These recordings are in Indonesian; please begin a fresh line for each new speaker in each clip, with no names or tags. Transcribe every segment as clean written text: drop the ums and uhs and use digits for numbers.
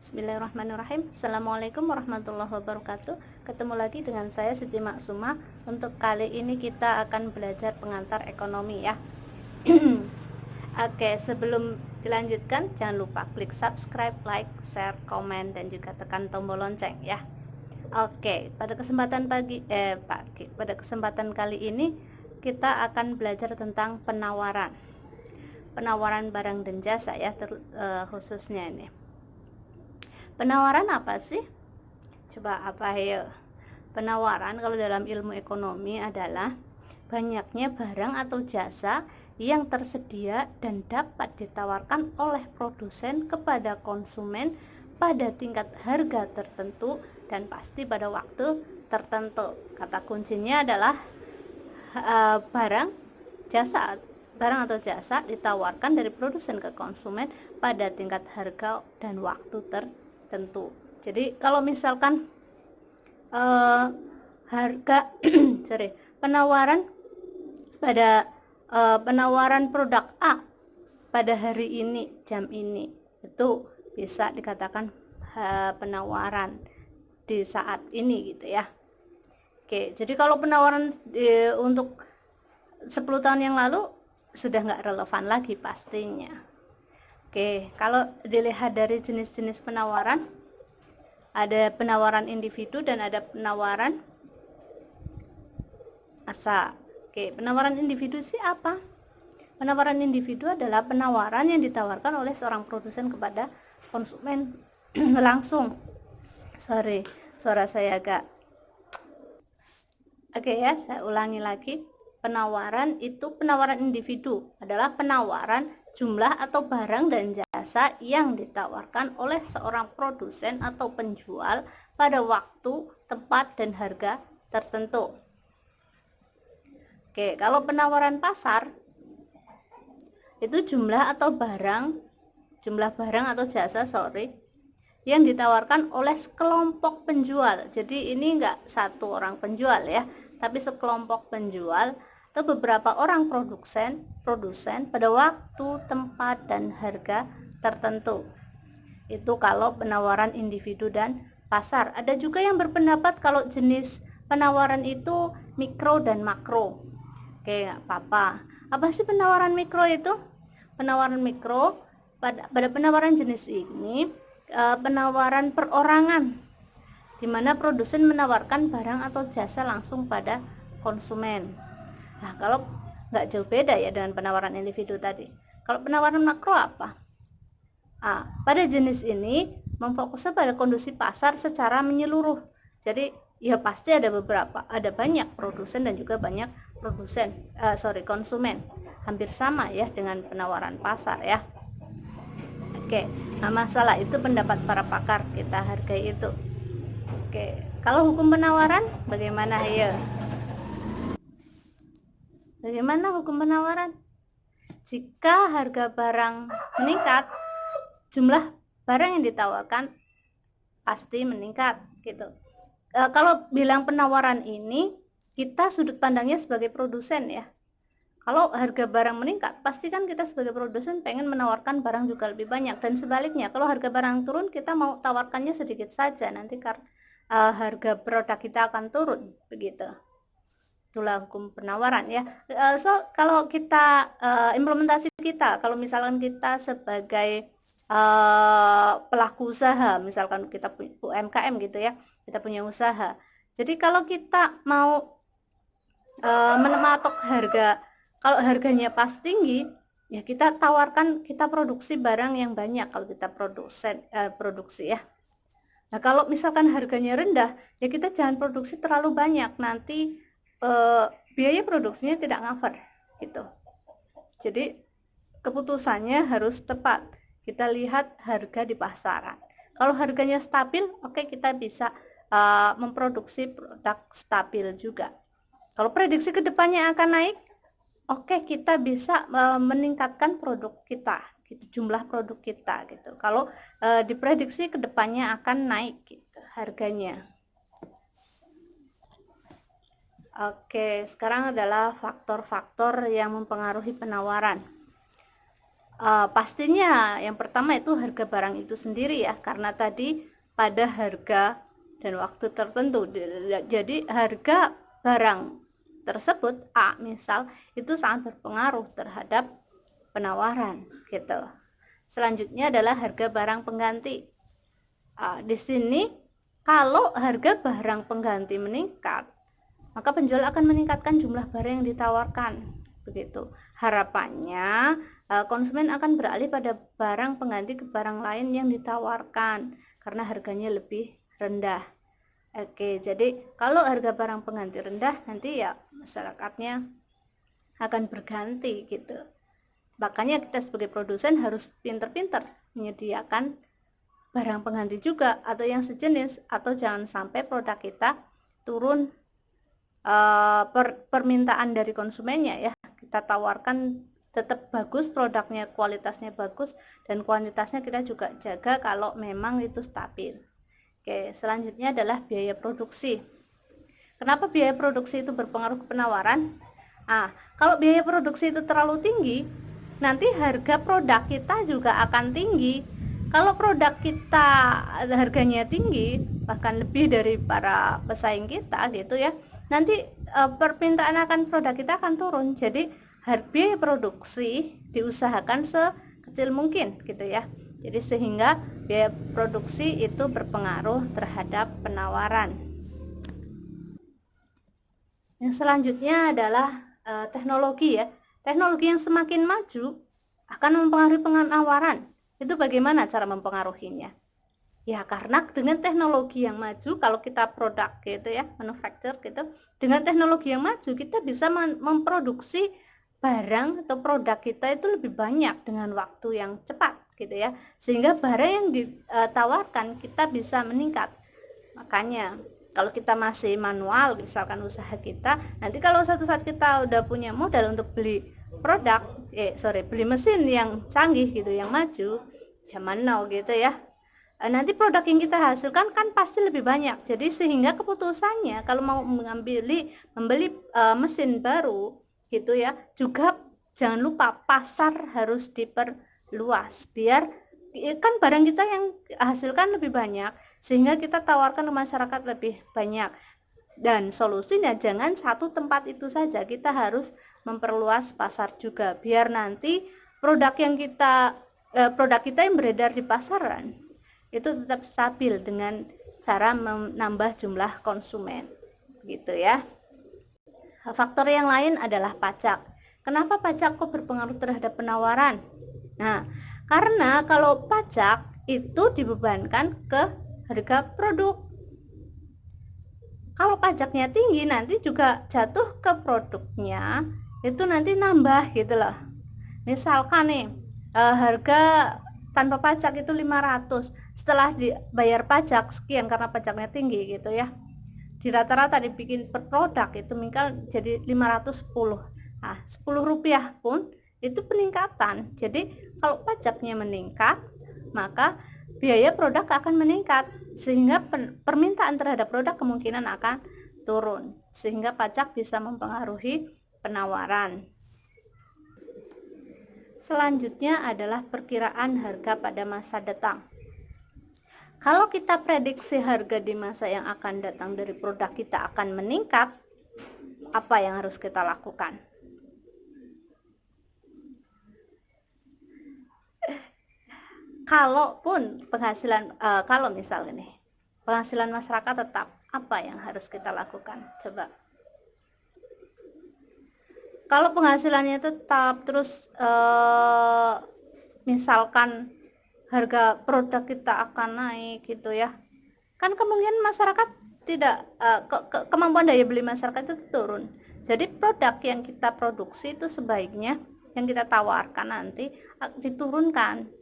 Bismillahirrahmanirrahim. Assalamualaikum warahmatullahi wabarakatuh. Ketemu lagi dengan saya Siti Maksumah. Untuk kali ini kita akan belajar pengantar ekonomi ya. Oke, sebelum dilanjutkan jangan lupa klik subscribe, like, share, komen, dan juga tekan tombol lonceng ya. Oke, pada kesempatan kali ini kita akan belajar tentang penawaran barang dan jasa ya, khususnya ini. Penawaran apa sih? Coba apa ya? Penawaran kalau dalam ilmu ekonomi adalah banyaknya barang atau jasa yang tersedia dan dapat ditawarkan oleh produsen kepada konsumen pada tingkat harga tertentu dan pasti pada waktu tertentu. Kata kuncinya adalah barang atau jasa ditawarkan dari produsen ke konsumen pada tingkat harga dan waktu tertentu. Jadi kalau misalkan penawaran produk A pada hari ini jam ini, itu bisa dikatakan penawaran di saat ini gitu ya. Oke, jadi kalau penawaran untuk 10 tahun yang lalu sudah nggak relevan lagi pastinya. Oke, kalau dilihat dari jenis-jenis penawaran, ada penawaran individu dan ada penawaran massa. Oke, penawaran individu sih apa? Penawaran individu adalah penawaran yang ditawarkan oleh seorang produsen kepada konsumen langsung. Sorry, suara saya agak. Oke ya, saya ulangi lagi. Penawaran individu adalah penawaran jumlah atau barang dan jasa yang ditawarkan oleh seorang produsen atau penjual pada waktu, tempat, dan harga tertentu. Oke, kalau penawaran pasar itu jumlah barang atau jasa yang ditawarkan oleh sekelompok penjual. Jadi ini enggak satu orang penjual ya, tapi sekelompok penjual atau beberapa orang produsen pada waktu, tempat, dan harga tertentu. Itu kalau penawaran individu dan pasar. Ada juga yang berpendapat kalau jenis penawaran itu mikro dan makro. Oke, nggak apa-apa. Apa sih penawaran mikro itu? Penawaran mikro pada penawaran jenis ini penawaran perorangan, di mana produsen menawarkan barang atau jasa langsung pada konsumen. Nah, kalau nggak jauh beda ya dengan penawaran individu tadi. Kalau penawaran makro apa? Pada jenis ini memfokusnya pada kondisi pasar secara menyeluruh. Jadi ya pasti ada banyak produsen dan juga banyak konsumen. Hampir sama ya dengan penawaran pasar ya. Oke, nah masalah itu pendapat para pakar, kita hargai itu. Oke, kalau hukum penawaran bagaimana ya? Bagaimana hukum penawaran? Jika harga barang meningkat, jumlah barang yang ditawarkan pasti meningkat gitu. Kalau bilang penawaran ini, kita sudut pandangnya sebagai produsen ya. Kalau harga barang meningkat, pasti kan kita sebagai produsen pengen menawarkan barang juga lebih banyak, dan sebaliknya kalau harga barang turun, kita mau tawarkannya sedikit saja, nanti harga produk kita akan turun begitu. Itulah hukum penawaran ya. Kalau kita implementasi kalau misalkan kita sebagai pelaku usaha, misalkan kita punya UMKM gitu ya, kita punya usaha. Jadi kalau kita mau mematok harga, kalau harganya pas tinggi, ya kita tawarkan, kita produksi barang yang banyak kalau kita produksi ya. Nah, kalau misalkan harganya rendah, ya kita jangan produksi terlalu banyak, nanti biaya produksinya tidak cover gitu. Jadi keputusannya harus tepat. Kita lihat harga di pasaran. Kalau harganya stabil, oke, kita bisa memproduksi produk stabil juga. Kalau prediksi kedepannya akan naik, oke, kita bisa meningkatkan produk kita, gitu, jumlah produk kita gitu. Kalau diprediksi kedepannya akan naik gitu, harganya. Oke, sekarang adalah faktor-faktor yang mempengaruhi penawaran. Pastinya yang pertama itu harga barang itu sendiri ya, karena tadi pada harga dan waktu tertentu. Jadi harga barang tersebut A misal itu sangat berpengaruh terhadap penawaran gitu. Selanjutnya adalah harga barang pengganti. Di sini kalau harga barang pengganti meningkat, maka penjual akan meningkatkan jumlah barang yang ditawarkan. Begitu. Harapannya konsumen akan beralih pada barang pengganti ke barang lain yang ditawarkan karena harganya lebih rendah. Oke, jadi kalau harga barang pengganti rendah, nanti ya masyarakatnya akan berganti gitu. Makanya kita sebagai produsen harus pinter-pinter menyediakan barang pengganti juga atau yang sejenis, atau jangan sampai produk kita turun permintaan dari konsumennya ya. Kita tawarkan tetap bagus produknya, kualitasnya bagus, dan kuantitasnya kita juga jaga kalau memang itu stabil. Oke, selanjutnya adalah biaya produksi. Kenapa biaya produksi itu berpengaruh ke penawaran? Kalau biaya produksi itu terlalu tinggi, nanti harga produk kita juga akan tinggi. Kalau produk kita harganya tinggi, bahkan lebih dari para pesaing kita gitu ya, nanti permintaan akan produk kita akan turun. Jadi harga produksi diusahakan sekecil mungkin gitu ya. Jadi sehingga biaya produksi itu berpengaruh terhadap penawaran. Yang selanjutnya adalah teknologi ya. Teknologi yang semakin maju akan mempengaruhi penawaran. Itu bagaimana cara mempengaruhinya? Ya karena dengan teknologi yang maju, kalau kita produk gitu ya, manufacture gitu, dengan teknologi yang maju kita bisa memproduksi barang atau produk kita itu lebih banyak dengan waktu yang cepat gitu ya, sehingga barang yang ditawarkan kita bisa meningkat. Makanya kalau kita masih manual misalkan usaha kita, nanti kalau suatu saat kita udah punya modal untuk beli beli mesin yang canggih gitu, yang maju zaman now gitu ya, nanti produk yang kita hasilkan kan pasti lebih banyak. Jadi sehingga keputusannya kalau mau membeli mesin baru gitu ya, juga jangan lupa pasar harus diperluas biar kan barang kita yang hasilkan lebih banyak, sehingga kita tawarkan ke masyarakat lebih banyak. Dan solusinya jangan satu tempat itu saja, kita harus memperluas pasar juga biar nanti produk kita yang beredar di pasaran itu tetap stabil dengan cara menambah jumlah konsumen gitu ya. Faktor yang lain adalah pajak. Kenapa pajak kok berpengaruh terhadap penawaran? Nah, karena kalau pajak itu dibebankan ke harga produk. Kalau pajaknya tinggi, nanti juga jatuh ke produknya, itu nanti nambah gitu loh. Misalkan nih, harga tanpa pajak itu 500, setelah dibayar pajak sekian karena pajaknya tinggi gitu ya. Di rata-rata dibikin per produk itu misal jadi 510. 10 rupiah pun itu peningkatan. Jadi kalau pajaknya meningkat, maka biaya produk akan meningkat, sehingga permintaan terhadap produk kemungkinan akan turun, sehingga pajak bisa mempengaruhi penawaran. Selanjutnya adalah perkiraan harga pada masa datang. Kalau kita prediksi harga di masa yang akan datang dari produk kita akan meningkat, apa yang harus kita lakukan? Kalaupun penghasilan, kalau misalnya nih, penghasilan masyarakat tetap, apa yang harus kita lakukan? Coba. Kalau penghasilannya tetap, terus misalkan harga produk kita akan naik gitu ya, kan kemungkinan masyarakat tidak kemampuan daya beli masyarakat itu turun. Jadi produk yang kita produksi itu sebaiknya yang kita tawarkan nanti diturunkan.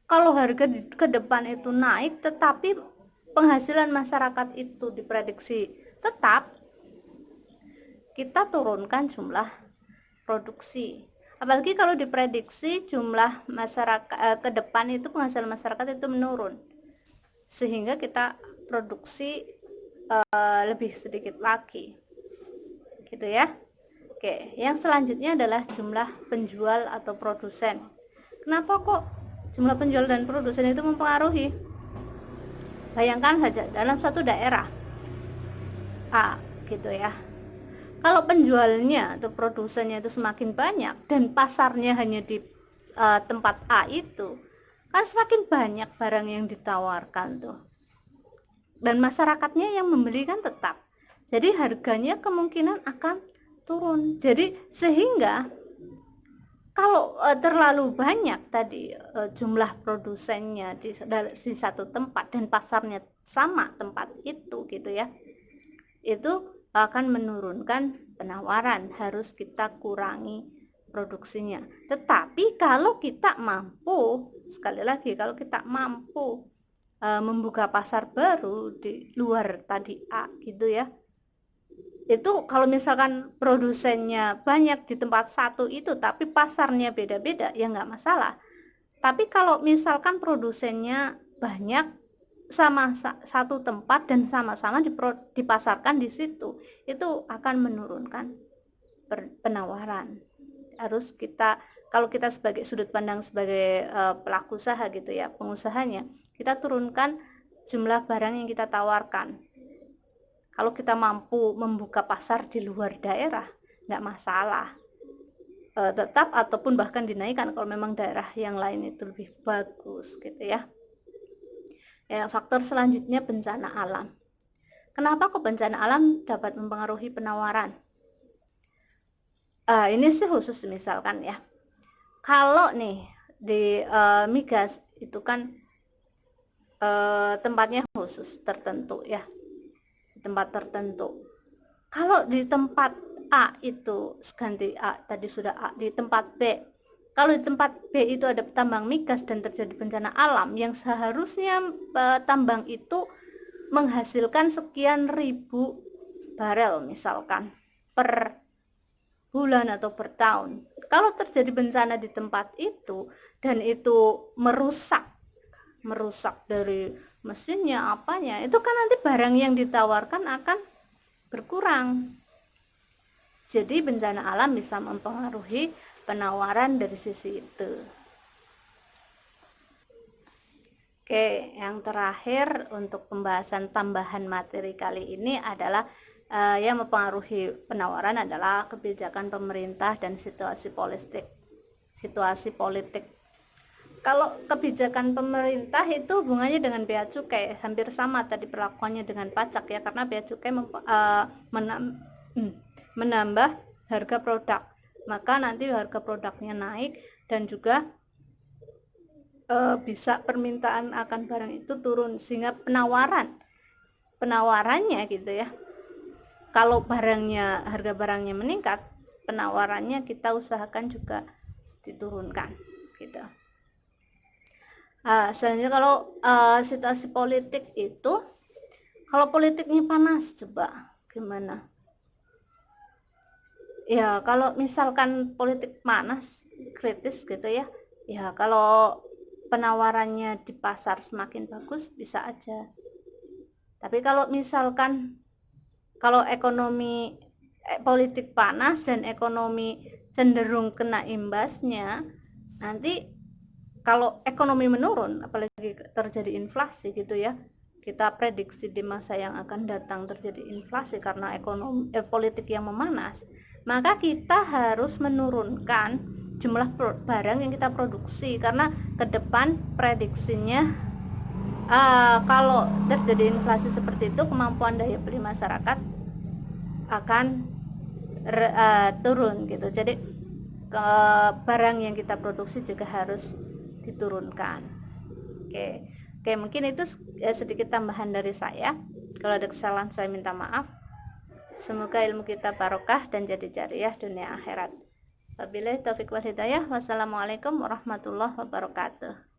Kalau harga ke depan itu naik tetapi penghasilan masyarakat itu diprediksi tetap, kita turunkan jumlah produksi. Apalagi kalau diprediksi jumlah masyarakat ke depan itu penghasilan masyarakat itu menurun, sehingga kita produksi lebih sedikit lagi gitu ya. Oke, yang selanjutnya adalah jumlah penjual atau produsen. Kenapa kok jumlah penjual dan produsen itu mempengaruhi? Bayangkan saja dalam satu daerah A gitu ya, kalau penjualnya atau produsennya itu semakin banyak dan pasarnya hanya di tempat A itu, kan semakin banyak barang yang ditawarkan tuh, dan masyarakatnya yang membeli kan tetap, jadi harganya kemungkinan akan turun. Jadi sehingga kalau terlalu banyak tadi jumlah produsennya di satu tempat dan pasarnya sama tempat itu gitu ya, itu akan menurunkan penawaran, harus kita kurangi produksinya. Tetapi kalau kita mampu, sekali lagi, kalau kita mampu membuka pasar baru di luar tadi A gitu ya, itu kalau misalkan produsennya banyak di tempat satu itu tapi pasarnya beda-beda, ya nggak masalah. Tapi kalau misalkan produsennya banyak sama satu tempat dan sama-sama dipasarkan di situ, itu akan menurunkan penawaran. Harus kita, kalau kita sebagai sudut pandang sebagai pelaku usaha gitu ya, pengusahanya, kita turunkan jumlah barang yang kita tawarkan. Kalau kita mampu membuka pasar di luar daerah, nggak masalah, tetap ataupun bahkan dinaikkan kalau memang daerah yang lain itu lebih bagus gitu ya. Faktor selanjutnya bencana alam. Kenapa kok bencana alam dapat mempengaruhi penawaran? Ini sih khusus misalkan ya, kalau nih di migas itu kan tempatnya khusus tertentu ya, tempat tertentu. Kalau di tempat A itu ganti A, tadi sudah A, di tempat B, kalau di tempat B itu ada tambang migas dan terjadi bencana alam yang seharusnya tambang itu menghasilkan sekian ribu barel misalkan per bulan atau per tahun, kalau terjadi bencana di tempat itu dan itu merusak dari mesinnya apanya, itu kan nanti barang yang ditawarkan akan berkurang. Jadi bencana alam bisa mempengaruhi penawaran dari sisi itu. Oke, yang terakhir untuk pembahasan tambahan materi kali ini adalah yang mempengaruhi penawaran adalah kebijakan pemerintah dan situasi politik. Kalau kebijakan pemerintah itu hubungannya dengan bea cukai hampir sama tadi perlakuannya dengan pajak ya, karena bea cukai menambah harga produk, maka nanti harga produknya naik dan juga bisa permintaan akan barang itu turun, sehingga penawarannya gitu ya, kalau harga barangnya meningkat, penawarannya kita usahakan juga diturunkan gitu. Selanjutnya kalau situasi politik itu, kalau politiknya panas coba gimana ya? Kalau misalkan politik panas kritis gitu ya, kalau penawarannya di pasar semakin bagus bisa aja. Tapi kalau misalkan kalau ekonomi politik panas dan ekonomi cenderung kena imbasnya, nanti kalau ekonomi menurun, apalagi terjadi inflasi gitu ya, kita prediksi di masa yang akan datang terjadi inflasi karena politik yang memanas, maka kita harus menurunkan jumlah barang yang kita produksi, karena ke depan prediksinya kalau terjadi inflasi seperti itu, kemampuan daya beli masyarakat akan turun gitu. Jadi barang yang kita produksi juga harus diturunkan. Oke, mungkin itu sedikit tambahan dari saya. Kalau ada kesalahan saya minta maaf. Semoga ilmu kita barokah dan jadi jariah dunia akhirat. Wabillahi taufiq wal hidayah. Wassalamualaikum warahmatullahi wabarakatuh.